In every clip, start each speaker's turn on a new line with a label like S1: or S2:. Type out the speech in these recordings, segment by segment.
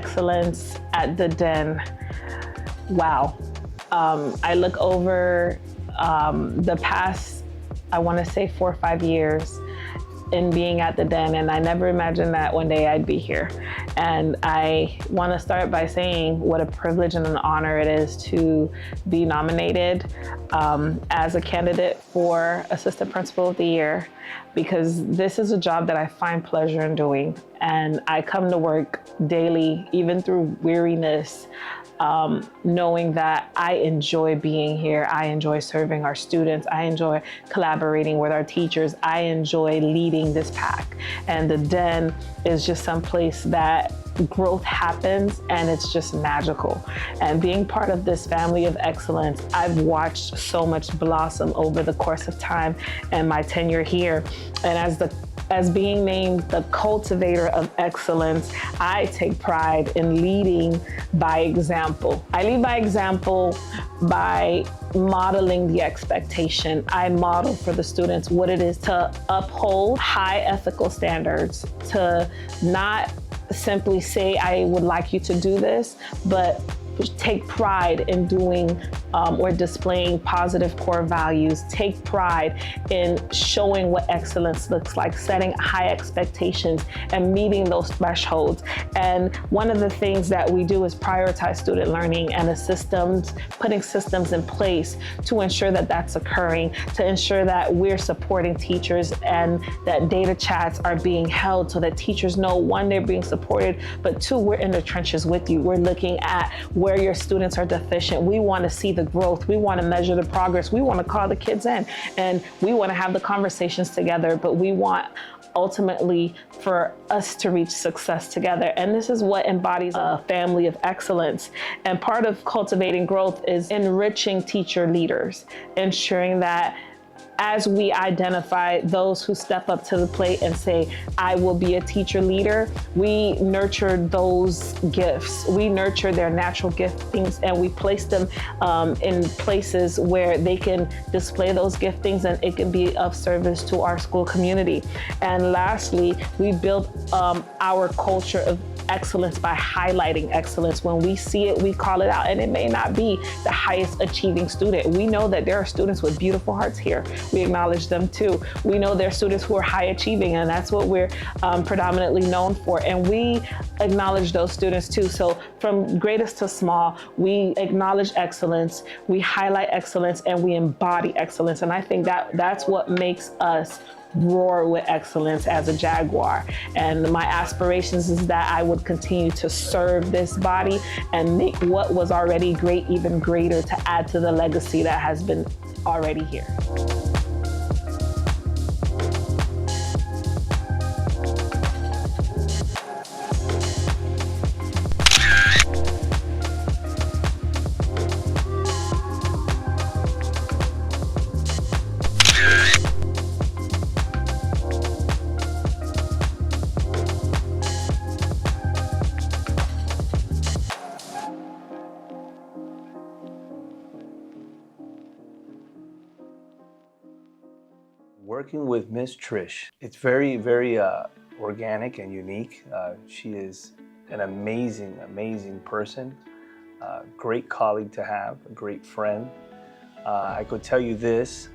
S1: excellence at the Den, wow. I look over the past, I want to say 4 or 5 years in being at the Den, and I never imagined that one day I'd be here. And I want to start by saying what a privilege and an honor it is to be nominated as a candidate for Assistant Principal of the Year, because this is a job that I find pleasure in doing. And I come to work daily, even through weariness, knowing that I enjoy being here. I enjoy serving our students. I enjoy collaborating with our teachers. I enjoy leading this pack. And the Den is just some place that growth happens, and it's just magical. And being part of this family of excellence, I've watched so much blossom over the course of time and my tenure here. And as being named the cultivator of excellence, I take pride in leading by example. I lead by example by modeling the expectation. I model for the students what it is to uphold high ethical standards, to not simply say, I would like you to do this, but take pride in doing or displaying positive core values, take pride in showing what excellence looks like, setting high expectations and meeting those thresholds. And one of the things that we do is prioritize student learning and putting systems in place to ensure that that's occurring, to ensure that we're supporting teachers and that data chats are being held so that teachers know, one, they're being supported, but two, we're in the trenches with you. We're looking at where your students are deficient. We want to see the growth. We want to measure the progress. We want to call the kids in, and we want to have the conversations together, but we want ultimately for us to reach success together. And this is what embodies a family of excellence. And part of cultivating growth is enriching teacher leaders, ensuring that as we identify those who step up to the plate and say, I will be a teacher leader, we nurture those gifts. We nurture their natural giftings, and we place them in places where they can display those giftings and it can be of service to our school community. And lastly, we build our culture of excellence by highlighting excellence. When we see it, we call it out, and it may not be the highest achieving student. We know that there are students with beautiful hearts here. We acknowledge them too. We know there are students who are high achieving, and that's what we're predominantly known for. And we acknowledge those students too. So from greatest to small, we acknowledge excellence, we highlight excellence, and we embody excellence. And I think that that's what makes us roar with excellence as a Jaguar. And my aspirations is that I would continue to serve this body and make what was already great even greater, to add to the legacy that has been already here.
S2: Working with Miss Triche, it's very, very organic and unique. She is an amazing, amazing person, great colleague to have, a great friend. I could tell you this,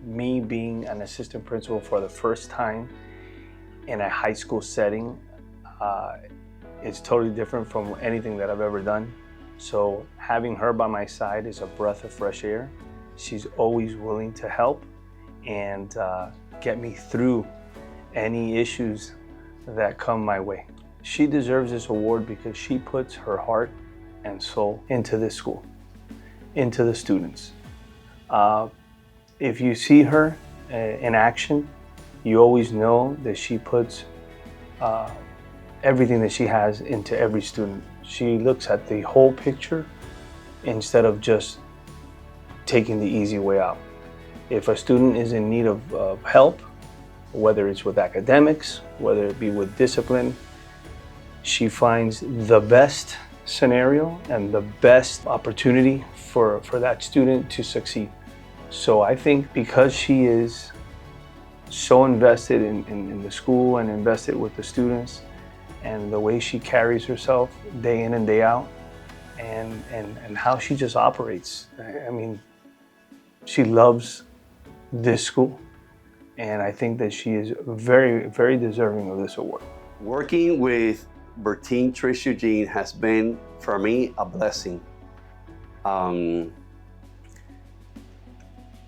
S2: me being an assistant principal for the first time in a high school setting is totally different from anything that I've ever done. So having her by my side is a breath of fresh air. She's always willing to help and get me through any issues that come my way. She deserves this award because she puts her heart and soul into this school, into the students. If you see her in action, you always know that she puts everything that she has into every student. She looks at the whole picture instead of just taking the easy way out. If a student is in need of help, whether it's with academics, whether it be with discipline, she finds the best scenario and the best opportunity for that student to succeed. So I think because she is so invested in the school and invested with the students, and the way she carries herself day in and day out, and how she just operates. I mean, she loves this school, and I think that she is very, very deserving of this award.
S3: Working with Bertine Triche-Eugene has been, for me, a blessing.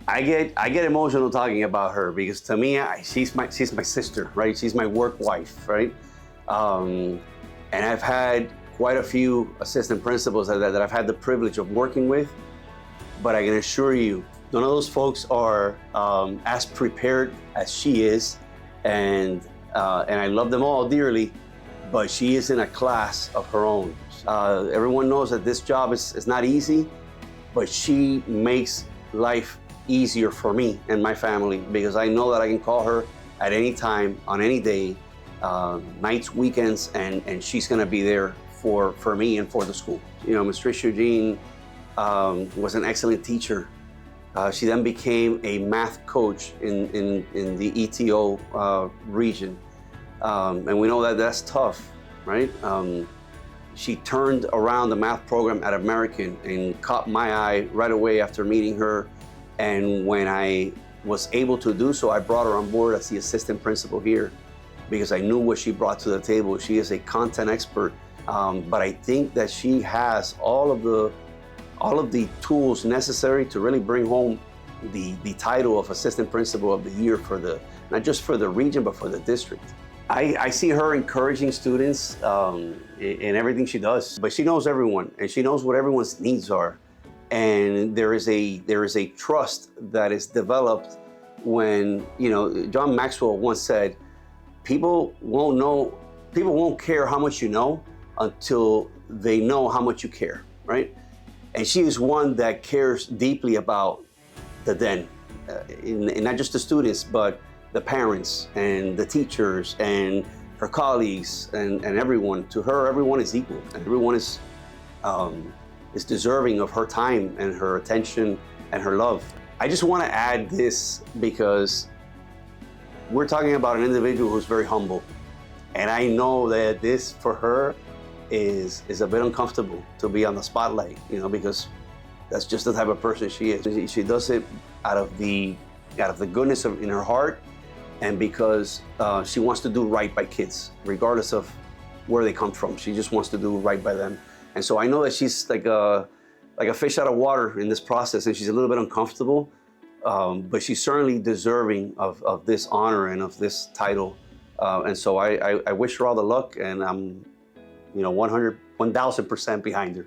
S3: I get emotional talking about her because to me, she's my sister, right? She's my work wife, right? And I've had quite a few assistant principals that I've had the privilege of working with, but I can assure you, none of those folks are as prepared as she is, and I love them all dearly, but she is in a class of her own. Everyone knows that this job is not easy, but she makes life easier for me and my family because I know that I can call her at any time, on any day, nights, weekends, and she's gonna be there for me and for the school. You know, Ms. Triche-Eugene was an excellent teacher. She then became a math coach in the ETO region. And we know that that's tough, right? She turned around the math program at American and caught my eye right away after meeting her. And when I was able to do so, I brought her on board as the assistant principal here because I knew what she brought to the table. She is a content expert, but I think that she has all of the tools necessary to really bring home the title of assistant principal of the year for not just for the region, but for the district. I see her encouraging students in everything she does, but she knows everyone and she knows what everyone's needs are. And there is a trust that is developed when, you know, John Maxwell once said, people won't care how much you know until they know how much you care, right? And she is one that cares deeply about the den, and not just the students, but the parents and the teachers and her colleagues and everyone. To her, everyone is equal, and everyone is deserving of her time and her attention and her love. I just want to add this because we're talking about an individual who's very humble, and I know that this for her is a bit uncomfortable to be on the spotlight, you know, because that's just the type of person she is. She does it out of the goodness in her heart, and because she wants to do right by kids, regardless of where they come from. She just wants to do right by them. And so I know that she's like a fish out of water in this process, and she's a little bit uncomfortable, but she's certainly deserving of this honor and of this title. And so I wish her all the luck, and I'm 1,000% behind her.